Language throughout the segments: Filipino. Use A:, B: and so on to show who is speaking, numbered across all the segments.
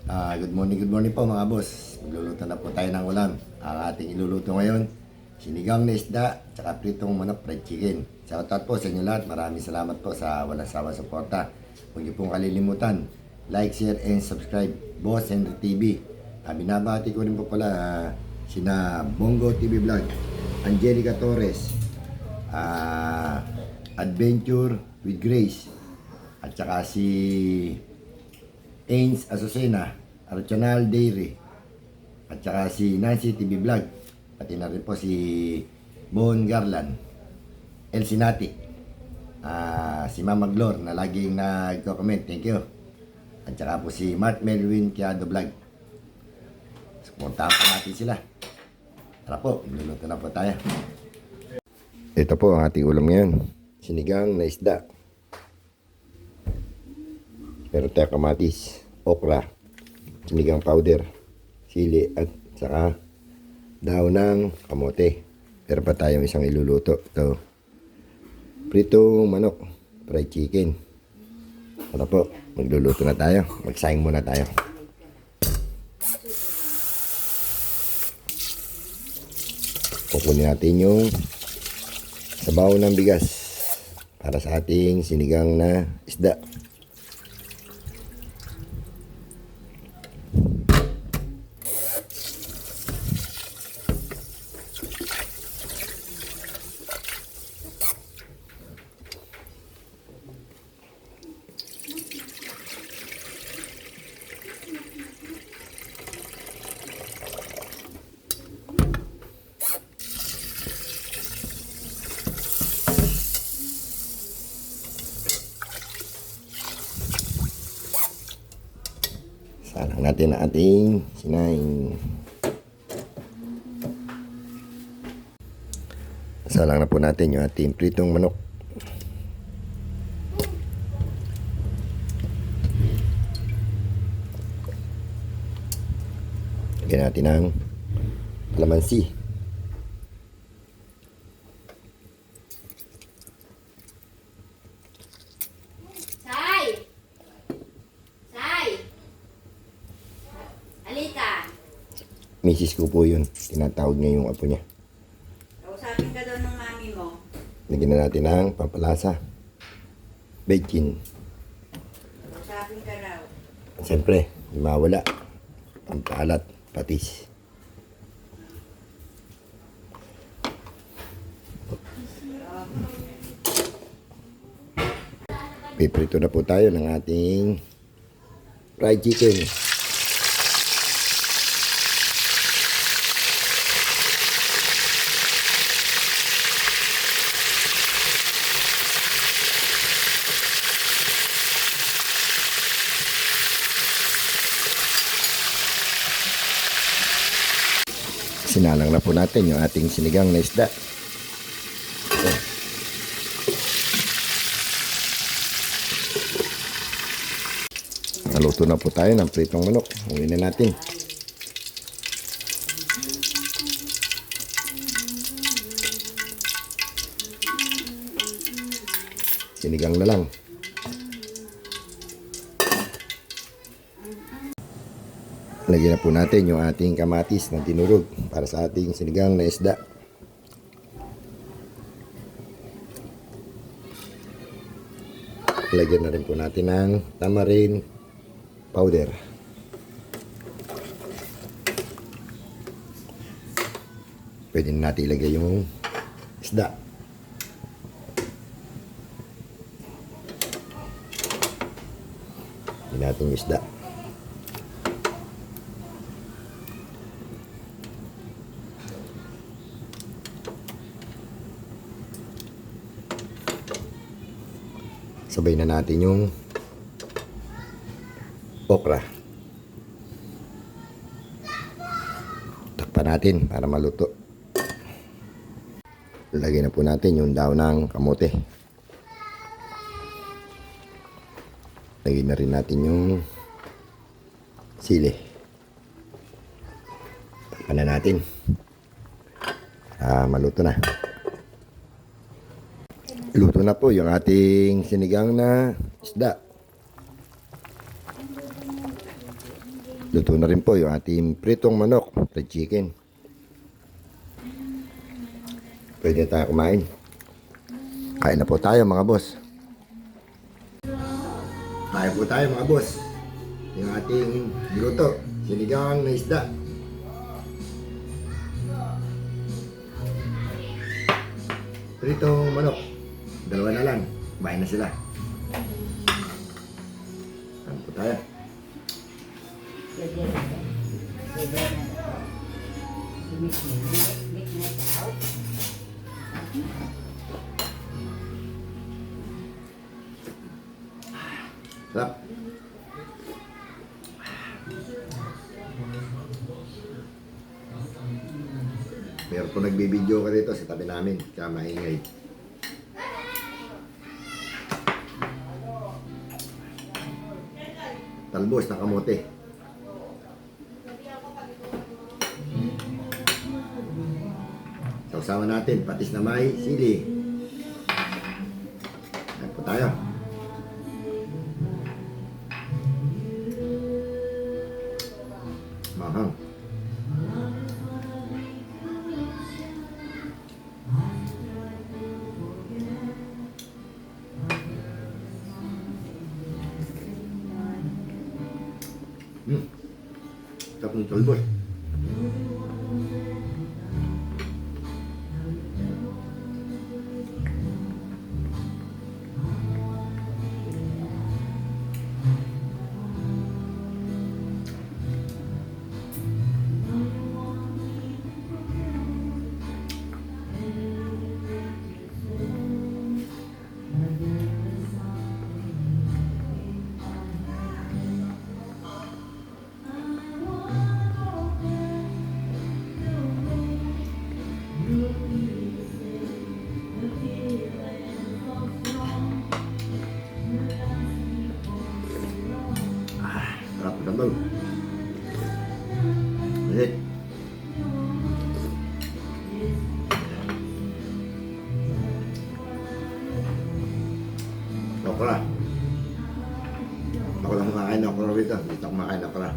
A: Good morning po mga boss. Magluluto na po tayo ng ulam. Ang ating iluluto ngayon, sinigang na isda, tsaka pritong manok fried chicken. Shoutout po sa inyo lahat. Maraming salamat po sa walang sawa suporta. Huwag niyo pong kalilimutan, like, share, and subscribe. Boss Henry TV. Binabati ko rin po pala sina Bongo TV Vlog, Angelica Torres, Adventure with Grace, at saka si Ains Azucena, Archonal Dairy, at saka si Nancy TV Vlog, pati na rin po si Bon Garland, El Sinati, si Mama Glor na laging nagko-comment, thank you, at saka po si Mark Melvin Kiado Vlog. Puntahan po natin sila. Tara po, magluluto na po tayo. Ito po ang ating ulam ngayon, sinigang na isda. Meron tayo kamatis, okra, sinigang powder, sili, at saka daw ng kamote. Meron pa tayong isang iluluto. Ito, pritong manok, fried chicken. Tara po, magluluto na tayo. Magsaing muna tayo. Kukunin natin yung sabaw ng bigas para sa ating sinigang na isda. Salang natin ang ating sinaing. Salang na po natin yung ating pritong manok. Lagyan natin ang kalamansi. Misis ko po yun. Tinatawag niya yung apo niya.
B: Kausapin ka doon ng mami mo.
A: Lagyan na natin ang pampalasa. Bacon.
B: Kausapin ka raw.
A: Siyempre, di mawala. Pampalat, patis. Piprito na po tayo ng ating fried chicken. Sinalang na po natin yung ating sinigang na isda. Ito. Naluto na po tayo ng pritong manok. Huwin na natin. Sinigang na lang. Lagyan na po natin yung ating kamatis na tinurog para sa ating sinigang na isda. Lagyan na rin po natin ng tamarind powder. Pwede na natin ilagay yung isda. Lagyan natin yung isda. Sabay na natin yung okra. Takpan natin para maluto. Lagyan na po natin yung daw ng kamote. Lagyan na rin natin yung sili. Takpan na natin. Maluto na. Luto na po yung ating sinigang na isda. Luto na rin po yung ating pritong manok, fried chicken. Pwede na tayo kumain. Kain na po tayo mga boss. Kain po tayo mga boss. Yung ating niluto, sinigang na isda. Pritong manok. Dalawa na lang. Kumain na sila. Kain po tayo. Sarap. Meron po nagbibideo ka rito sa tabi namin. Kaya maingay. Talbos na kamote. Sausawan natin, patis na may sili. Ayan po tayo. Mahang. Sarap ng talbos. Sarap ng talbos. Ulit. Okra. Ako lang kumakain ng okra rito. Dito ako kumakain ng okra.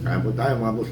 A: Kain po tayo mga boss.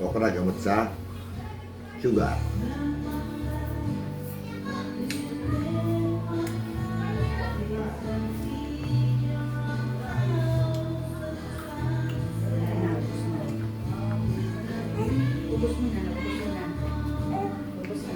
A: Okra gamot sa sugar.
B: Ubus mo na, ubus mo na. Ubus mo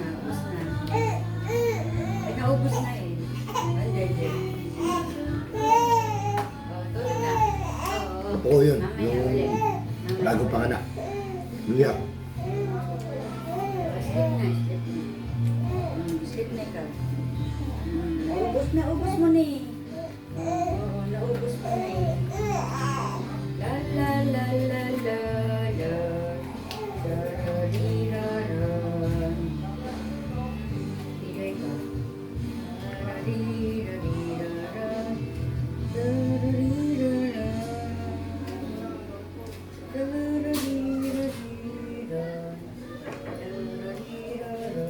B: Sleep na, sleep na. Sleep na ikaw. Naubos mo na eh. Oo, naubos mo na eh. La la la la la la. La la di la la. Tigay ka. La di la di la la. La la di la la. La la di la di la. La di la la.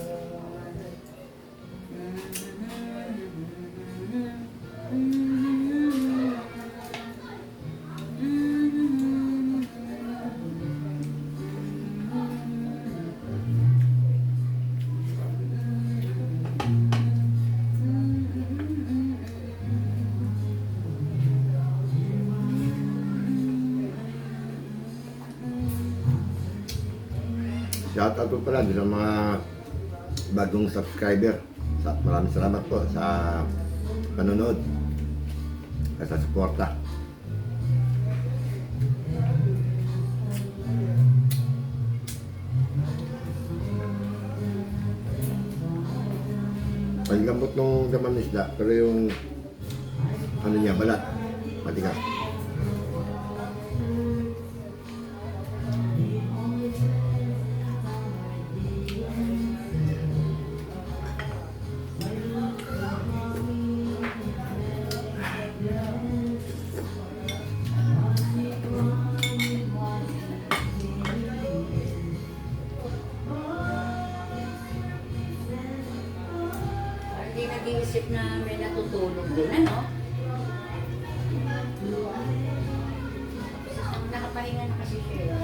A: Shoutout po pala sa mga bagong subscriber. Maraming salamat po sa panonood at sa suporta. Ang lambot nung laman ng isda, pero yung ano niya, balat, matigas.
B: Hindi nag-iisip na may natutulog din, ano? Nakapahinga na kasi siya.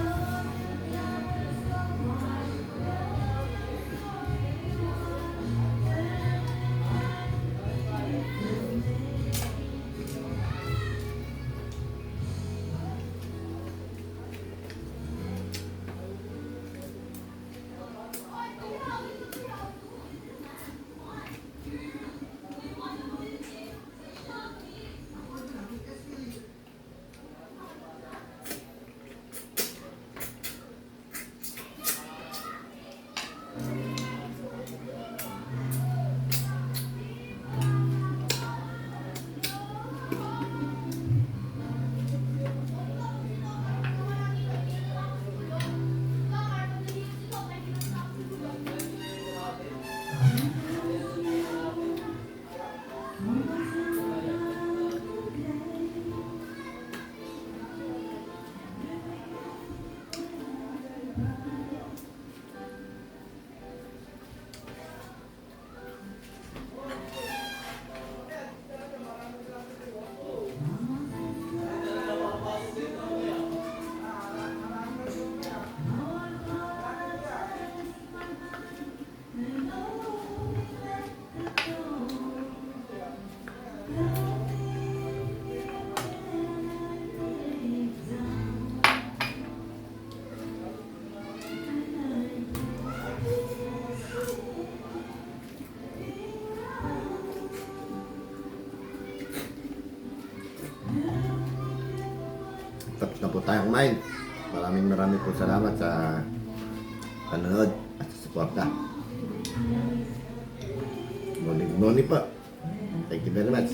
A: Tapos na po tayo kumain. Maraming po salamat sa panonood at sa suporta. Morning po. Thank you very much.